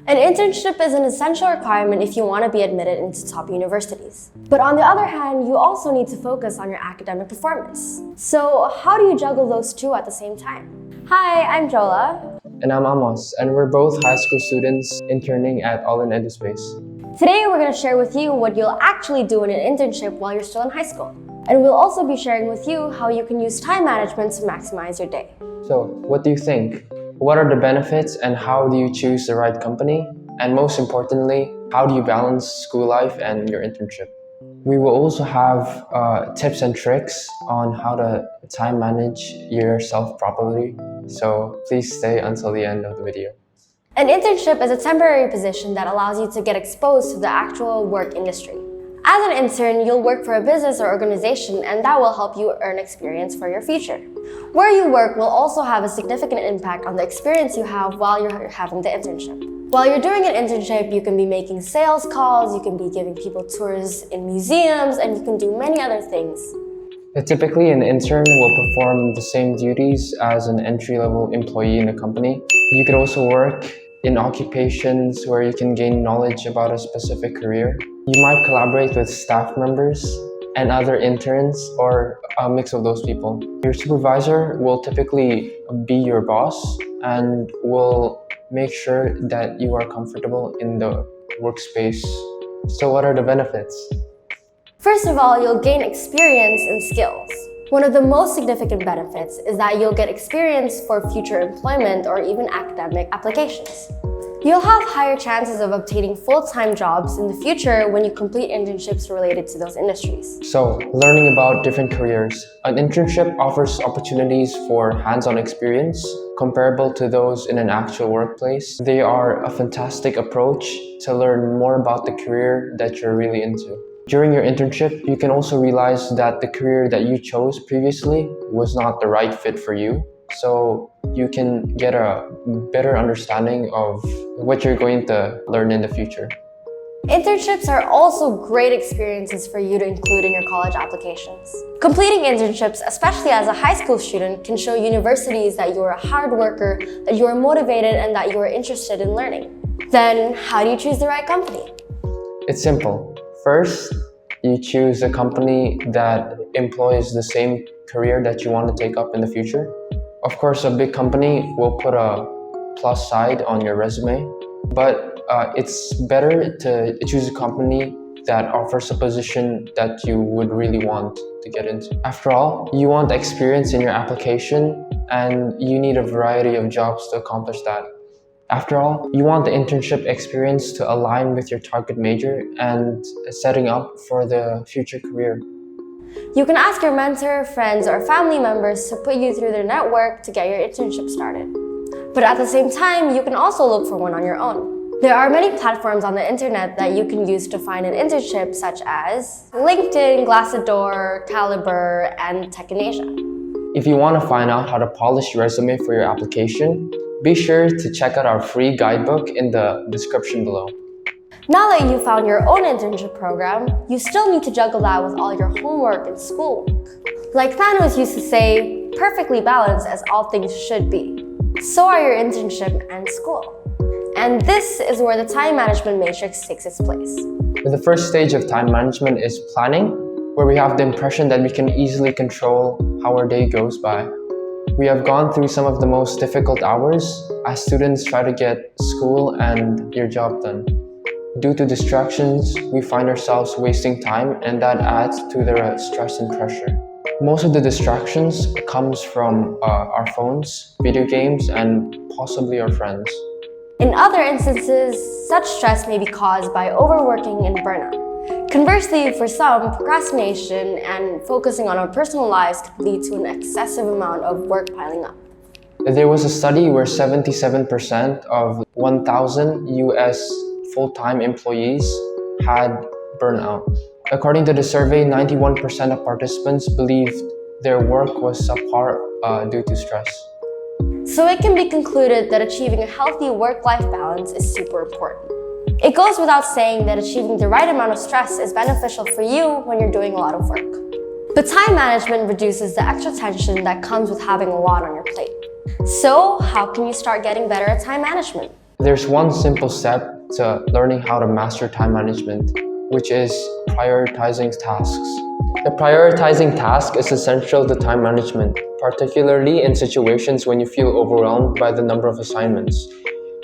An internship is an essential requirement if you want to be admitted into top universities. But on the other hand, you also need to focus on your academic performance. So how do you juggle those two at the same time? Hi, I'm Jolla. And I'm Amos, and we're both high school students interning at All in EduSpace. Today, we're going to share with you what you'll actually do in an internship while you're still in high school. And we'll also be sharing with you how you can use time management to maximize your day. So, what do you think? What are the benefits and how do you choose the right company? And most importantly, how do you balance school life and your internship? We will also have tips and tricks on how to time manage yourself properly. So please stay until the end of the video. An internship is a temporary position that allows you to get exposed to the actual work industry. As an intern, you'll work for a business or organization, and that will help you earn experience for your future. Where you work will also have a significant impact on the experience you have while you're having the internship. While you're doing an internship, you can be making sales calls, you can be giving people tours in museums, and you can do many other things. Typically, an intern will perform the same duties as an entry-level employee in a company. You could also work in occupations where you can gain knowledge about a specific career. You might collaborate with staff members and other interns or a mix of those people. Your supervisor will typically be your boss and will make sure that you are comfortable in the workspace. So what are the benefits? First of all, you'll gain experience and skills. One of the most significant benefits is that you'll get experience for future employment or even academic applications. You'll have higher chances of obtaining full-time jobs in the future when you complete internships related to those industries. So, learning about different careers. An internship offers opportunities for hands-on experience comparable to those in an actual workplace. They are a fantastic approach to learn more about the career that you're really into. During your internship, you can also realize that the career that you chose previously was not the right fit for you. So you can get a better understanding of what you're going to learn in the future. Internships are also great experiences for you to include in your college applications. Completing internships, especially as a high school student, can show universities that you're a hard worker, that you are motivated, and that you are interested in learning. Then, how do you choose the right company? It's simple. First, you choose a company that employs the same career that you want to take up in the future. Of course, a big company will put a plus side on your resume, but it's better to choose a company that offers a position that you would really want to get into. After all, you want experience in your application and you need a variety of jobs to accomplish that. After all, you want the internship experience to align with your target major and setting up for the future career. You can ask your mentor, friends, or family members to put you through their network to get your internship started. But at the same time, you can also look for one on your own. There are many platforms on the internet that you can use to find an internship, such as LinkedIn, Glassdoor, Caliber, and Tech in Asia. If you want to find out how to polish your resume for your application, be sure to check out our free guidebook in the description below. Now that you found your own internship program, you still need to juggle that with all your homework and schoolwork. Like Thanos used to say, perfectly balanced as all things should be. So are your internship and school. And this is where the time management matrix takes its place. The first stage of time management is planning, where we have the impression that we can easily control how our day goes by. We have gone through some of the most difficult hours as students try to get school and your job done. Due to distractions, we find ourselves wasting time, and that adds to the stress and pressure. Most of the distractions comes from our phones, video games, and possibly our friends. In other instances, such stress may be caused by overworking and burnout. Conversely, for some, procrastination and focusing on our personal lives could lead to an excessive amount of work piling up. There was a study where 77% of 1,000 US full-time employees had burnout. According to the survey, 91% of participants believed their work was subpar due to stress. So it can be concluded that achieving a healthy work-life balance is super important. It goes without saying that achieving the right amount of stress is beneficial for you when you're doing a lot of work. But time management reduces the extra tension that comes with having a lot on your plate. So how can you start getting better at time management? There's one simple step to learning how to master time management, which is prioritizing tasks. The prioritizing task is essential to time management, particularly in situations when you feel overwhelmed by the number of assignments.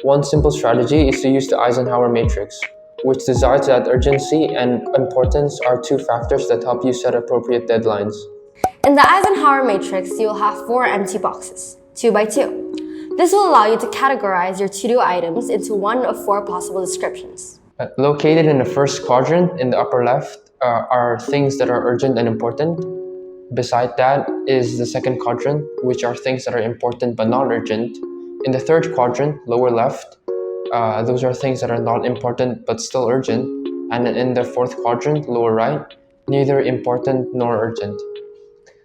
One simple strategy is to use the Eisenhower Matrix, which decides that urgency and importance are two factors that help you set appropriate deadlines. In the Eisenhower Matrix, you'll have 4 empty boxes, 2 by 2. This will allow you to categorize your to-do items into one of 4 possible descriptions. Located in the first quadrant in the upper left are things that are urgent and important. Beside that is the second quadrant, which are things that are important but not urgent. In the third quadrant, lower left, those are things that are not important but still urgent. And in the fourth quadrant, lower right, neither important nor urgent.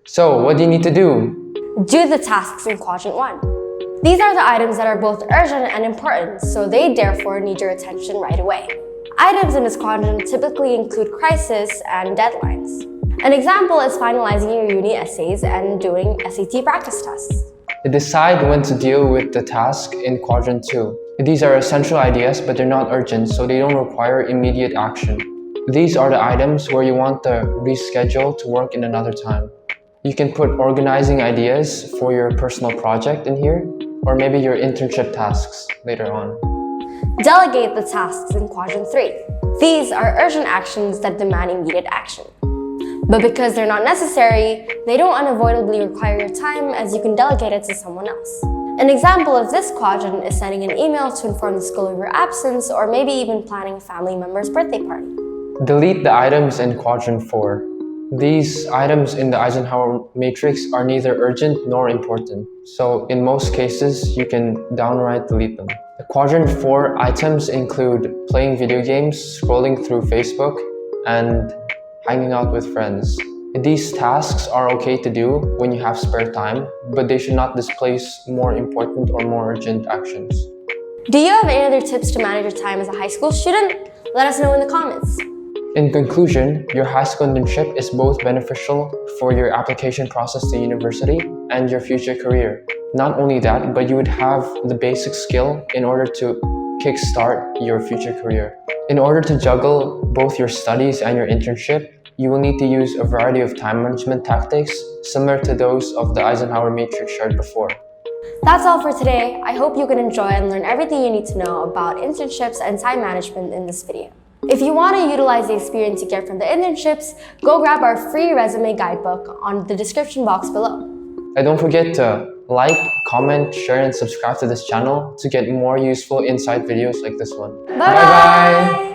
So, what do you need to do? Do the tasks in quadrant 1. These are the items that are both urgent and important, so they therefore need your attention right away. Items in this quadrant typically include crisis and deadlines. An example is finalizing your uni essays and doing SAT practice tests. Decide when to deal with the task in quadrant 2. These are essential ideas, but they're not urgent, so they don't require immediate action. These are the items where you want to reschedule to work in another time. You can put organizing ideas for your personal project in here, or maybe your internship tasks later on. Delegate the tasks in quadrant 3. These are urgent actions that demand immediate action. But because they're not necessary, they don't unavoidably require your time, as you can delegate it to someone else. An example of this quadrant is sending an email to inform the school of your absence, or maybe even planning a family member's birthday party. Delete the items in quadrant 4. These items in the Eisenhower Matrix are neither urgent nor important, so in most cases, you can downright delete them. The quadrant 4 items include playing video games, scrolling through Facebook, and hanging out with friends. These tasks are okay to do when you have spare time, but they should not displace more important or more urgent actions. Do you have any other tips to manage your time as a high school student? Let us know in the comments. In conclusion, your high school internship is both beneficial for your application process to university and your future career. Not only that, but you would have the basic skill in order to kickstart your future career. In order to juggle both your studies and your internship, you will need to use a variety of time management tactics similar to those of the Eisenhower Matrix shared before. That's all for today. I hope you can enjoy and learn everything you need to know about internships and time management in this video. If you want to utilize the experience you get from the internships, go grab our free resume guidebook on the description box below. And don't forget to like, comment, share, and subscribe to this channel to get more useful insight videos like this one. Bye-bye!